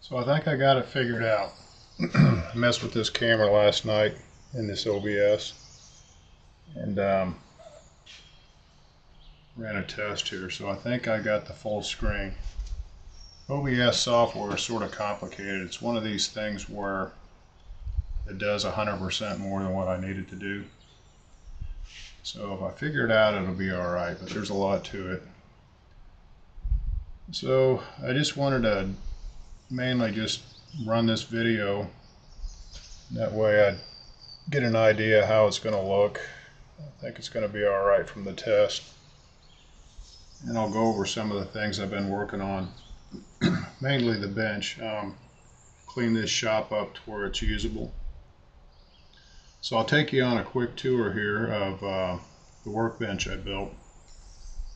So I think I got it figured out. I messed with this camera last night in this OBS and ran a test here. So I think I got the full screen. OBS software is sort of complicated. It's one of these things where it does 100% more than what I need it to do. So if I figure it out, it'll be alright, but there's a lot to it. So I just wanted to mainly just run this video. That way I'd get an idea how it's going to look. I think it's going to be alright from the test. And I'll go over some of the things I've been working on. Mainly the bench. Clean this shop up to where it's usable. So I'll take you on a quick tour here of the workbench I built.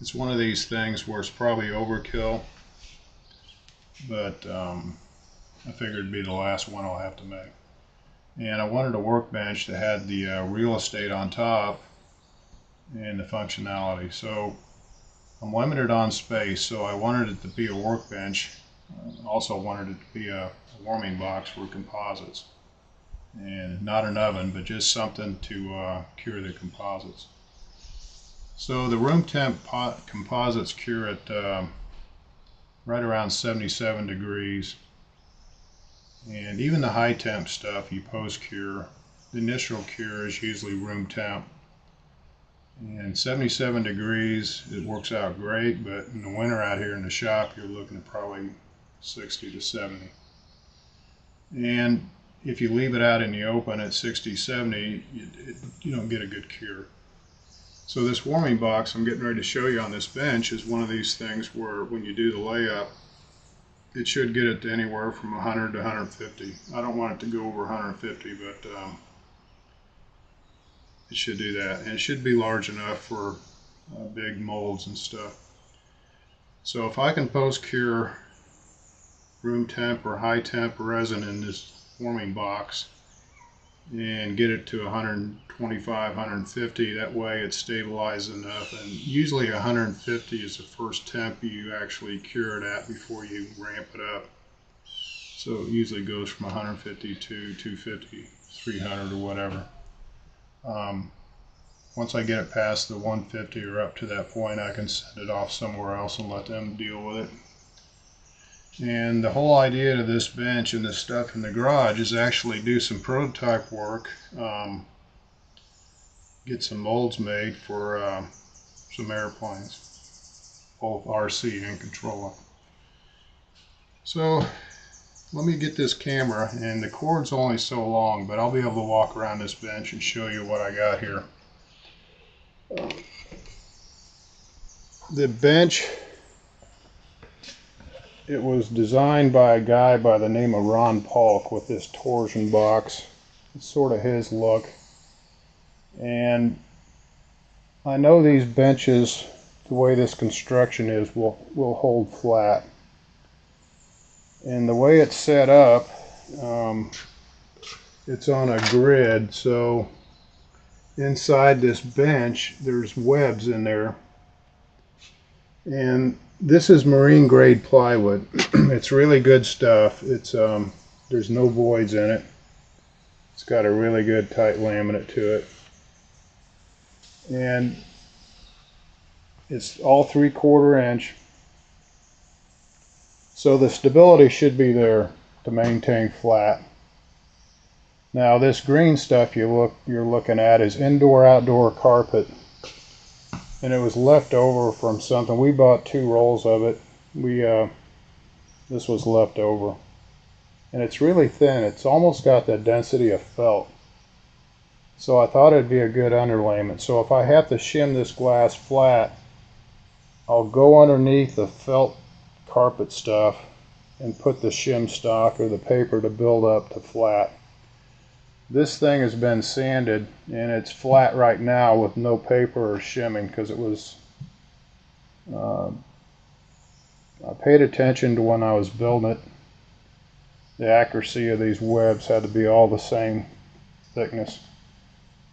It's one of these things where it's probably overkill, but I figured it'd be the last one I'll have to make. And I wanted a workbench that had the real estate on top and the functionality. So I'm limited on space, so I wanted it to be a workbench. Also wanted it to be a warming box for composites. And not an oven, but just something to cure the composites. So the room temp composites cure at right around 77 degrees. And even the high temp stuff you post cure. The initial cure is usually room temp. And 77 degrees, it works out great, but in the winter out here in the shop, you're looking at probably 60 to 70. And if you leave it out in the open at 60, 70, you don't get a good cure. So this warming box I'm getting ready to show you on this bench is one of these things where when you do the layup, it should get it to anywhere from 100 to 150. I don't want it to go over 150, but it should do that. And it should be large enough for big molds and stuff. So if I can post cure room temp or high temp resin in this warming box and get it to 125, 150, that way it's stabilized enough. And usually 150 is the first temp you actually cure it at before you ramp it up. So it usually goes from 150 to 250, 300 or whatever. Once I get it past the 150 or up to that point, I can send it off somewhere else and let them deal with it. And the whole idea of this bench and this stuff in the garage is actually do some prototype work, get some molds made for some airplanes, both RC and controller. So let me get this camera, and the cord's only so long, but I'll be able to walk around this bench and show you what I got here. The bench, it was designed by a guy by the name of Ron Polk with this torsion box. It's sort of his look. And I know these benches, the way this construction is, will hold flat. And the way it's set up, it's on a grid, so inside this bench there's webs in there. And this is marine grade plywood. It's really good stuff. It's there's no voids in it. It's got a really good tight laminate to it. And it's all 3/4 inch. So the stability should be there to maintain flat. Now this green stuff you're looking at is indoor-outdoor carpet. And it was left over from something. We bought 2 rolls of it. This was left over. And it's really thin. It's almost got the density of felt. So I thought it'd be a good underlayment. So if I have to shim this glass flat, I'll go underneath the felt carpet stuff and put the shim stock or the paper to build up to flat. This thing has been sanded and it's flat right now with no paper or shimming because it was, I paid attention to when I was building it. The accuracy of these webs had to be all the same thickness.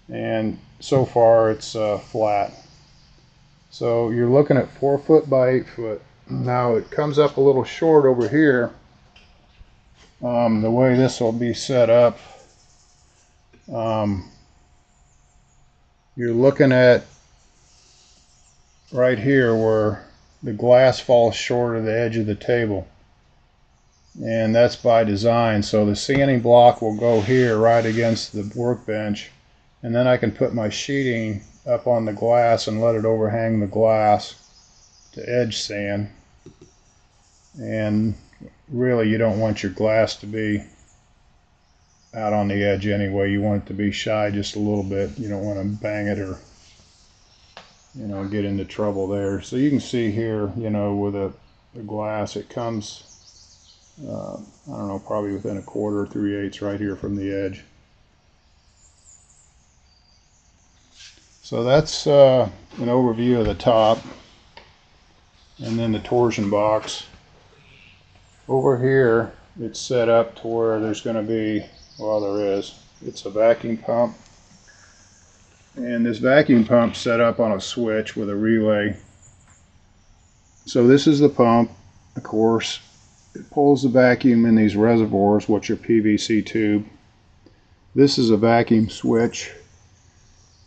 And so far it's flat. So you're looking at 4 foot by 8 foot. Now it comes up a little short over here. the way this will be set up, you're looking at right here where the glass falls short of the edge of the table, and that's by design. So the sanding block will go here right against the workbench, and then I can put my sheeting up on the glass and let it overhang the glass to edge sand. And really, you don't want your glass to be out on the edge anyway. You want it to be shy just a little bit. You don't want to bang it or, you know, get into trouble there. So you can see here, you know, with the glass, it comes, I don't know, probably within 1/4 or 3/8 right here from the edge. So that's an overview of the top, and then the torsion box. Over here, it's set up to where there's going to be, well, there is, it's a vacuum pump. And this vacuum pump set up on a switch with a relay. So this is the pump, of course. It pulls the vacuum in these reservoirs, which are PVC tube. This is a vacuum switch,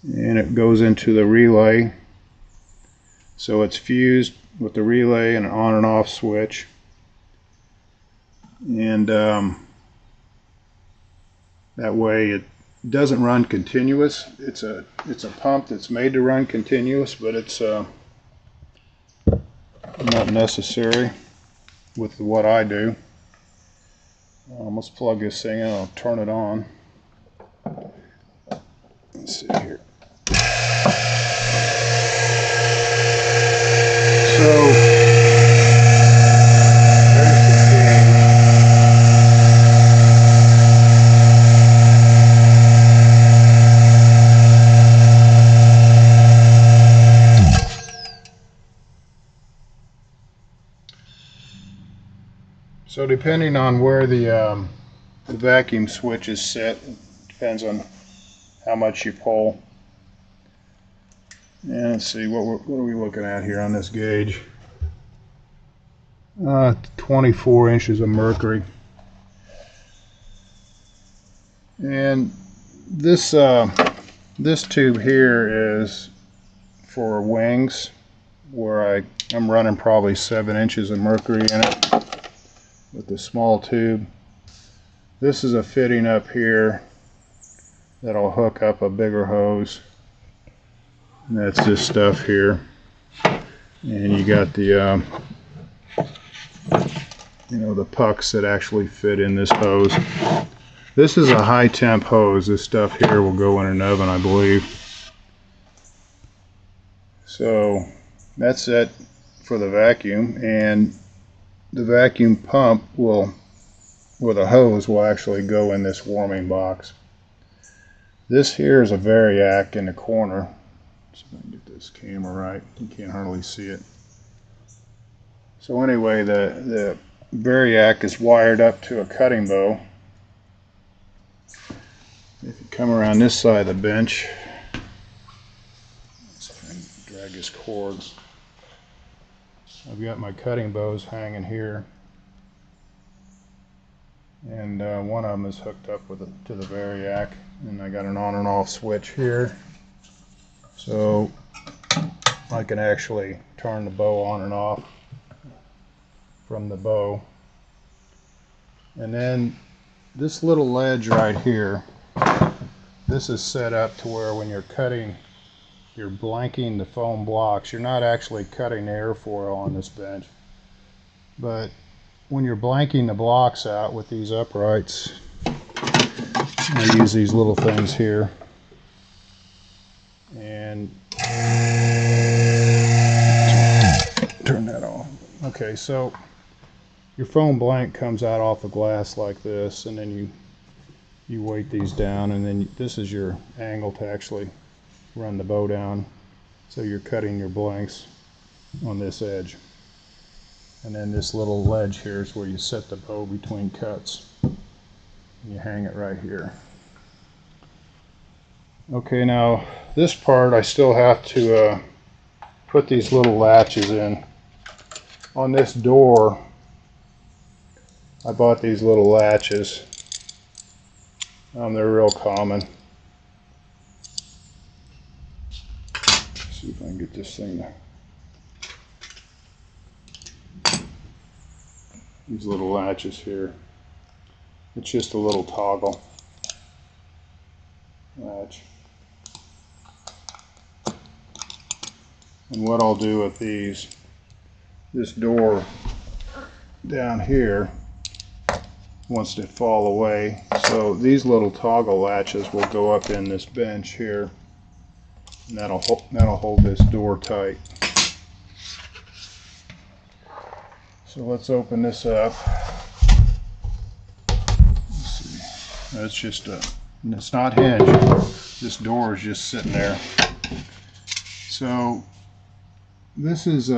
and it goes into the relay. So it's fused with the relay and an on and off switch. And that way it doesn't run continuous. It's a pump that's made to run continuous, but it's not necessary with what I do. Let's plug this thing in. I'll turn it on. Let's see here. So So depending on where the vacuum switch is set, depends on how much you pull. And let's see, what are we looking at here on this gauge? 24 inches of mercury. And this this tube here is for wings, where I'm running probably 7 inches of mercury in it with the small tube. This is a fitting up here that'll hook up a bigger hose, and that's this stuff here. And you got the you know, the pucks that actually fit in this hose. This is a high temp hose. This stuff here will go in an oven, I believe. So that's it for the vacuum, and the vacuum pump will, with a hose, will actually go in this warming box. This here is a variac in the corner. So if I can get this camera right, you can't hardly see it. So anyway, the variac is wired up to a cutting bow. If you come around this side of the bench, let's see if I can drag this cord. I've got my cutting bows hanging here, and one of them is hooked up with to the variac, and I got an on and off switch here, so I can actually turn the bow on and off from the bow. And then this little ledge right here, this is set up to where when you're cutting, you're blanking the foam blocks. You're not actually cutting the airfoil on this bench, but when you're blanking the blocks out with these uprights, I use these little things here, and turn that off. Okay, so your foam blank comes out off the glass like this, and then you weight these down, and then this is your angle to actually run the bow down. So you're cutting your blanks on this edge, and then this little ledge here is where you set the bow between cuts, and you hang it right here. Okay, now this part I still have to put these little latches in. On this door, I bought these little latches. They're real common. Let's see if I can get this thing to... These little latches here. It's just a little toggle latch. And what I'll do with these, this door down here wants to fall away, so these little toggle latches will go up in this bench here, and that'll hold this door tight. So let's open this up. Let's see. It's just it's not hinged. This door is just sitting there. So this is see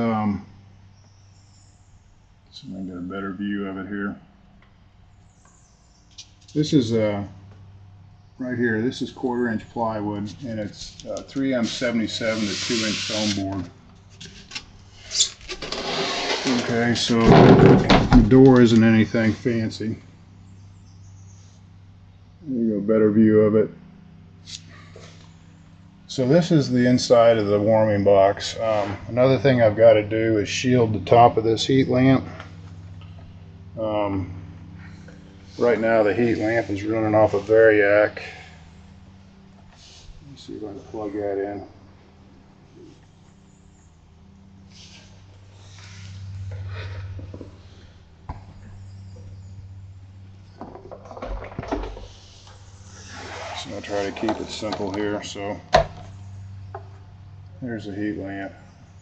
if I can get a better view of it here. This is right here. This is 1/4 inch plywood, and it's 3M77 to 2-inch foam board. Okay, so the door isn't anything fancy. There you go, better view of it. So this is the inside of the warming box. Another thing I've got to do is shield the top of this heat lamp. Right now the heat lamp is running off a Variac. Let's see if I can plug that in. So I'll try to keep it simple here. So there's the heat lamp.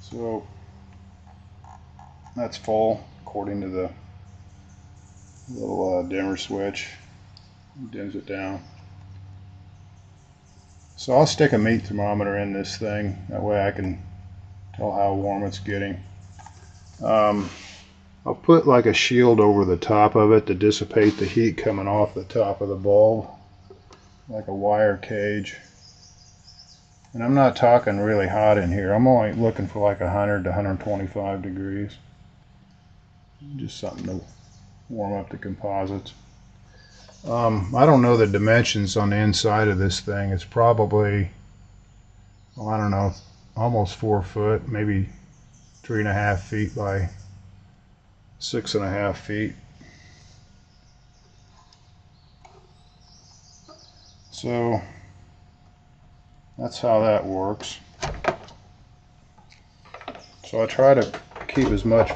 So that's full according to the little dimmer switch. Dims it down. So I'll stick a meat thermometer in this thing. That way I can tell how warm it's getting. I'll put like a shield over the top of it to dissipate the heat coming off the top of the bulb, like a wire cage. And I'm not talking really hot in here. I'm only looking for like 100 to 125 degrees. Just something to warm up the composites. I don't know the dimensions on the inside of this thing. It's probably, well, I don't know, almost 4 foot, maybe 3.5 feet by 6.5 feet. So that's how that works. So I try to keep as much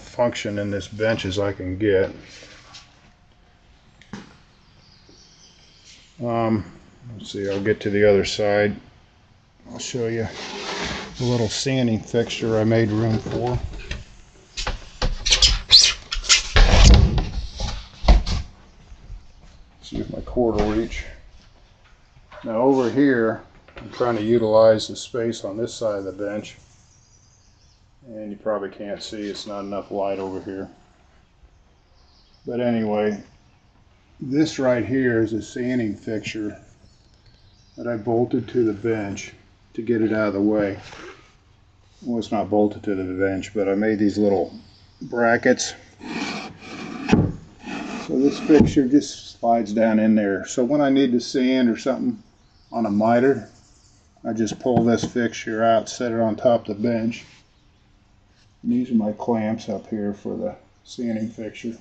function in this bench as I can get. Let's see, I'll get to the other side. I'll show you the little sanding fixture I made room for. See if my cord will reach. Now over here, I'm trying to utilize the space on this side of the bench. And you probably can't see, it's not enough light over here. But anyway, this right here is a sanding fixture that I bolted to the bench to get it out of the way. Well, it's not bolted to the bench, but I made these little brackets. So this fixture just slides down in there. So when I need to sand or something on a miter, I just pull this fixture out, set it on top of the bench. And these are my clamps up here for the sanding fixture.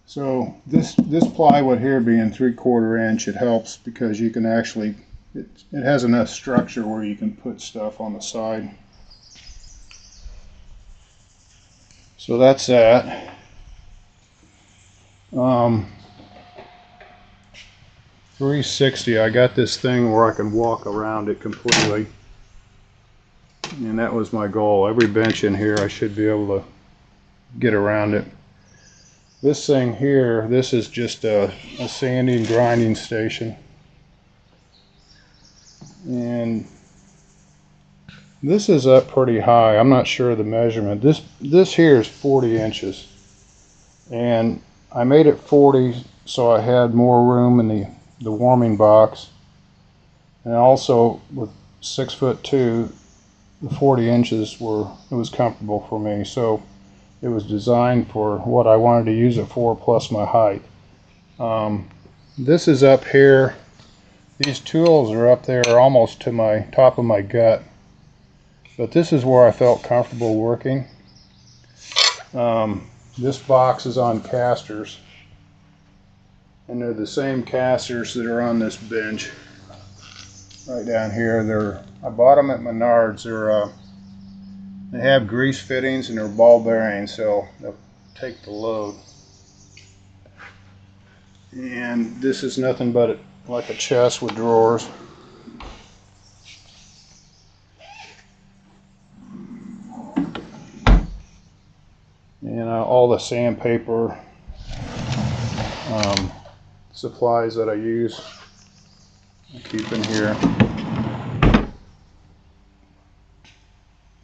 So this plywood here being 3/4 inch, it helps because you can actually, it has enough structure where you can put stuff on the side. So that's that. 360, I got this thing where I can walk around it completely. And that was my goal. Every bench in here I should be able to get around it. This thing here, this is just a sanding grinding station. And this is up pretty high. I'm not sure of the measurement. This here is 40 inches. And I made it 40 so I had more room in the warming box. And also with 6'2", the 40 inches it was comfortable for me. So it was designed for what I wanted to use it for, plus my height. This is up here. These tools are up there almost to my top of my gut, but this is where I felt comfortable working. This box is on casters, and they're the same casters that are on this bench right down here. I bought them at Menards. They have grease fittings and they're ball bearings, so they'll take the load. And this is nothing but like a chest with drawers. And all the sandpaper supplies that I use, I keep in here.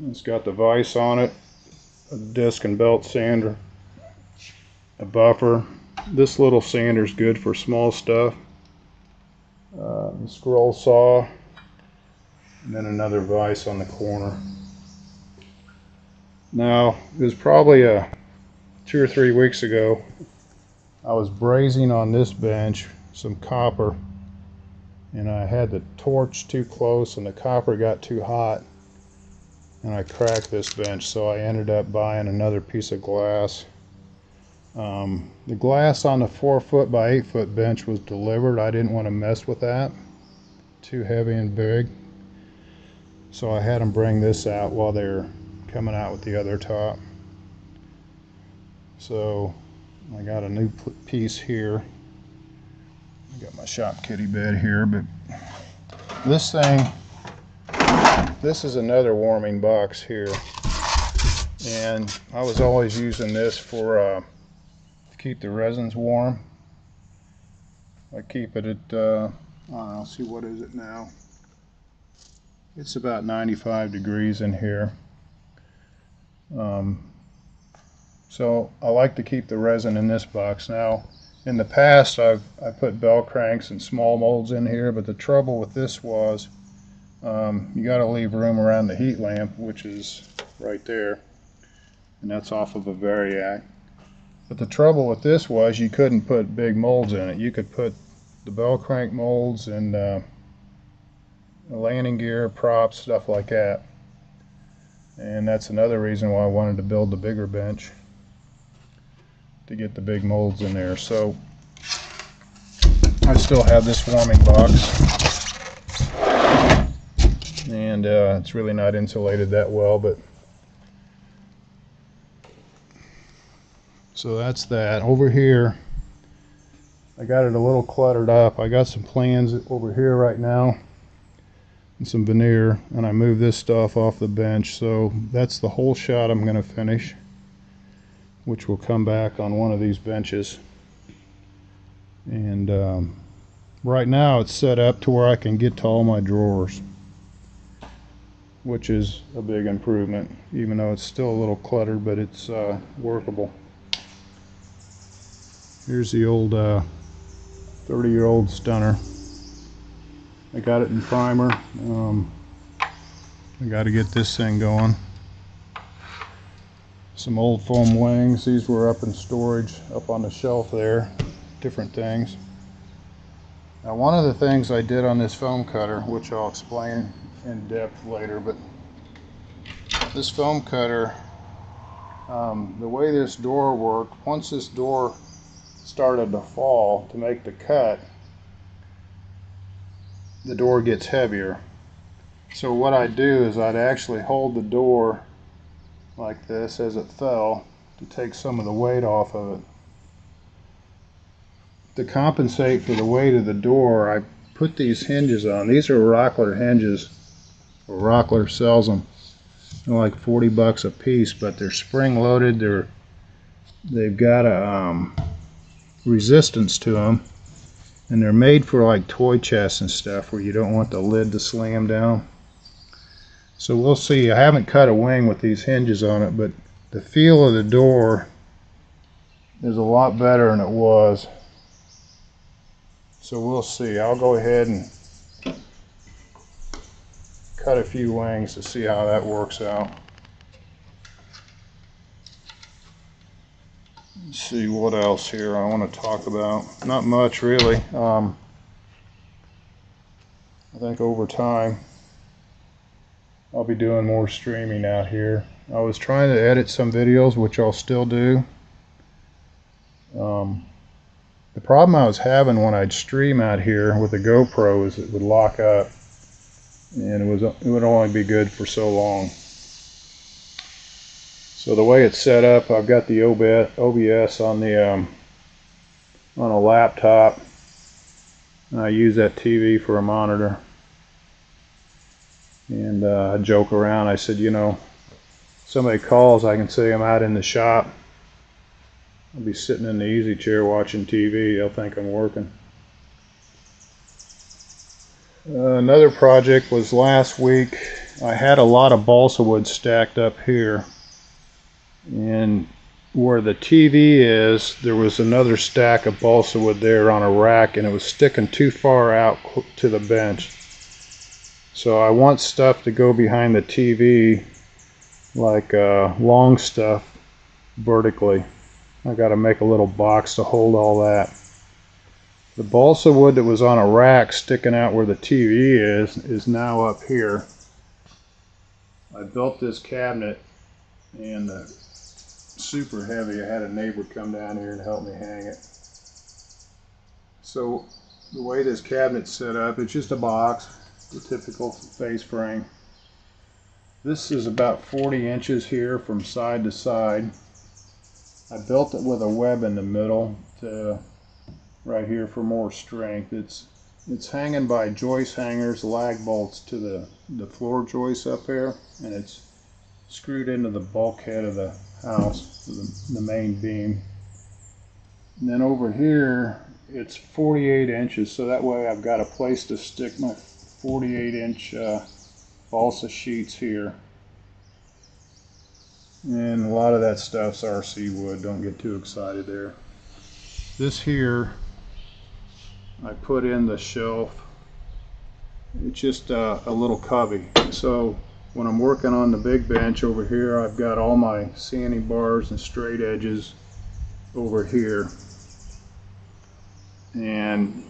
It's got the vise on it, a disc and belt sander, a buffer. This little sander is good for small stuff. The scroll saw, and then another vise on the corner. Now, it was probably 2 or 3 weeks ago, I was brazing on this bench some copper, and I had the torch too close and the copper got too hot, and I cracked this bench, so I ended up buying another piece of glass. The glass on the 4-foot by 8-foot bench was delivered. I didn't want to mess with that, too heavy and big, so I had them bring this out while they were coming out with the other top. So I got a new piece here. I got my shop kitty bed here, but this thing, this is another warming box here, and I was always using this for to keep the resins warm. I keep it at I don't know, see, what is it now? It's about 95 degrees in here. So I like to keep the resin in this box. Now, in the past, I put bell cranks and small molds in here, but the trouble with this was you got to leave room around the heat lamp, which is right there, and that's off of a Variac. But the trouble with this was you couldn't put big molds in it. You could put the bell crank molds and landing gear, props, stuff like that. And that's another reason why I wanted to build the bigger bench, to get the big molds in there. So I still have this warming box, and it's really not insulated that well, but so that's that. Over here, I got it a little cluttered up. I got some plans over here right now and some veneer, and I moved this stuff off the bench. So that's the whole shot I'm going to finish, which will come back on one of these benches. And right now it's set up to where I can get to all my drawers, which is a big improvement, even though it's still a little cluttered, but it's workable. Here's the old 30-year-old stunner. I got it in primer. I got to get this thing going. Some old foam wings. These were up in storage up on the shelf there. Different things. Now, one of the things I did on this foam cutter, which I'll explain in depth later, but this foam cutter, the way this door worked, once this door started to fall to make the cut, the door gets heavier. So what I'd do is I'd actually hold the door like this as it fell to take some of the weight off of it. To compensate for the weight of the door, I put these hinges on. These are Rockler hinges. Rockler sells them. They're like 40 bucks a piece, but they're spring loaded. They've got a resistance to them, and they're made for like toy chests and stuff where you don't want the lid to slam down. So we'll see. I haven't cut a wing with these hinges on it, but the feel of the door is a lot better than it was. So we'll see. I'll go ahead and cut a few wings to see how that works out. Let's see what else here I want to talk about. Not much really. I think over time I'll be doing more streaming out here. I was trying to edit some videos, which I'll still do. The problem I was having when I'd stream out here with the GoPro is it would lock up, and it would only be good for so long. So the way it's set up, I've got the OBS on the on a laptop, and I use that TV for a monitor. And I joke around. I said, you know, somebody calls, I can say I'm out in the shop. I'll be sitting in the easy chair watching TV. They'll think I'm working. Another project was last week. I had a lot of balsa wood stacked up here, and where the TV is, there was another stack of balsa wood there on a rack, and it was sticking too far out to the bench. So I want stuff to go behind the TV, like long stuff, vertically. I got to make a little box to hold all that. The balsa wood that was on a rack sticking out where the TV is now up here. I built this cabinet, and super heavy. I had a neighbor come down here and help me hang it. So the way this cabinet's set up, it's just a box, the typical face frame. This is about 40 inches here from side to side. I built it with a web in the middle to right here for more strength. It's hanging by joist hangers, lag bolts to the floor joists up there, and it's screwed into the bulkhead of the house, the main beam. And then over here, it's 48 inches, so that way I've got a place to stick my 48-inch balsa sheets here. And a lot of that stuff's RC wood, don't get too excited there. This here, I put in the shelf. It's just a little cubby. So when I'm working on the big bench over here, I've got all my sanding bars and straight edges over here. And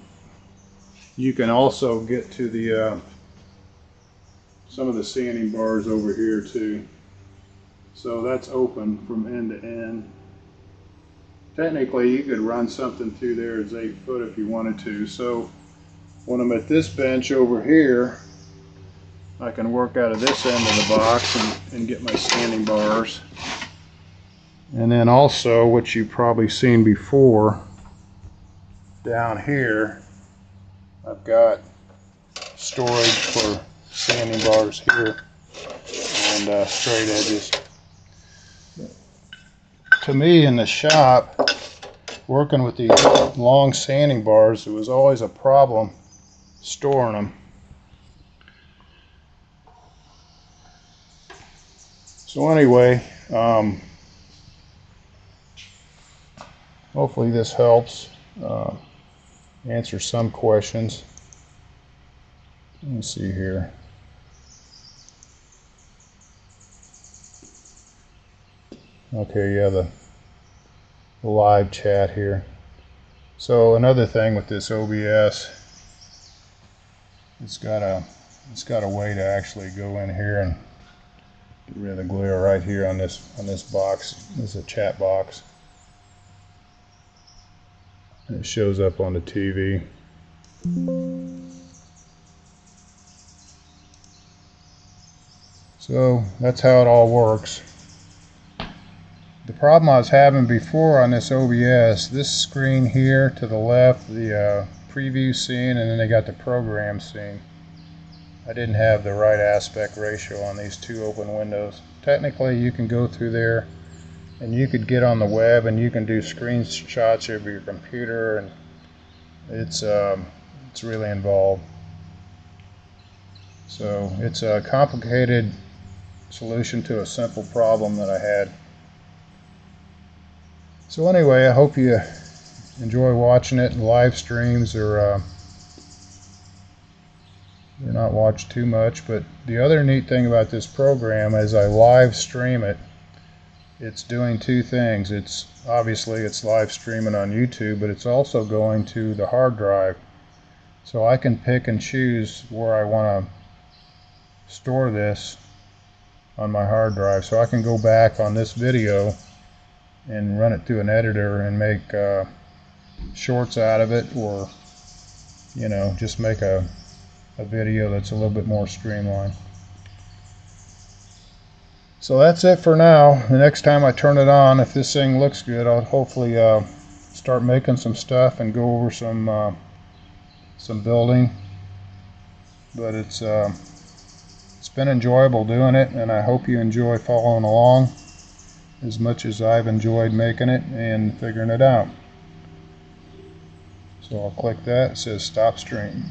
you can also get to the some of the sanding bars over here too. So that's open from end to end. Technically, you could run something through there as 8 foot if you wanted to. So when I'm at this bench over here, I can work out of this end of the box and get my sanding bars. And then also, which you've probably seen before, down here, I've got storage for sanding bars here and straight edges. To me, in the shop, working with these long sanding bars, it was always a problem storing them. So anyway, hopefully this helps answer some questions. Let me see here. Okay, yeah, the live chat here. So another thing with this OBS, it's got a way to actually go in here and get rid of the glare right here on this box. This is a chat box. And it shows up on the TV. So that's how it all works. The problem I was having before on this OBS, this screen here to the left, the preview scene, and then they got the program scene. I didn't have the right aspect ratio on these two open windows. Technically, you can go through there and you could get on the web and you can do screenshots of your computer, and it's really involved. So it's a complicated solution to a simple problem that I had. So anyway, I hope you enjoy watching it in live streams, or you're not watch too much. But the other neat thing about this program is I live stream it. it's doing two things. It's obviously it's live streaming on YouTube, but it's also going to the hard drive. So I can pick and choose where I want to store this on my hard drive. So I can go back on this video and run it through an editor and make shorts out of it, or just make a video that's a little bit more streamlined. So that's it for now. The next time I turn it on, if this thing looks good, I'll hopefully start making some stuff and go over some building. But it's been enjoyable doing it, and I hope you enjoy following along as much as I've enjoyed making it and figuring it out. So I'll click that. It says stop stream.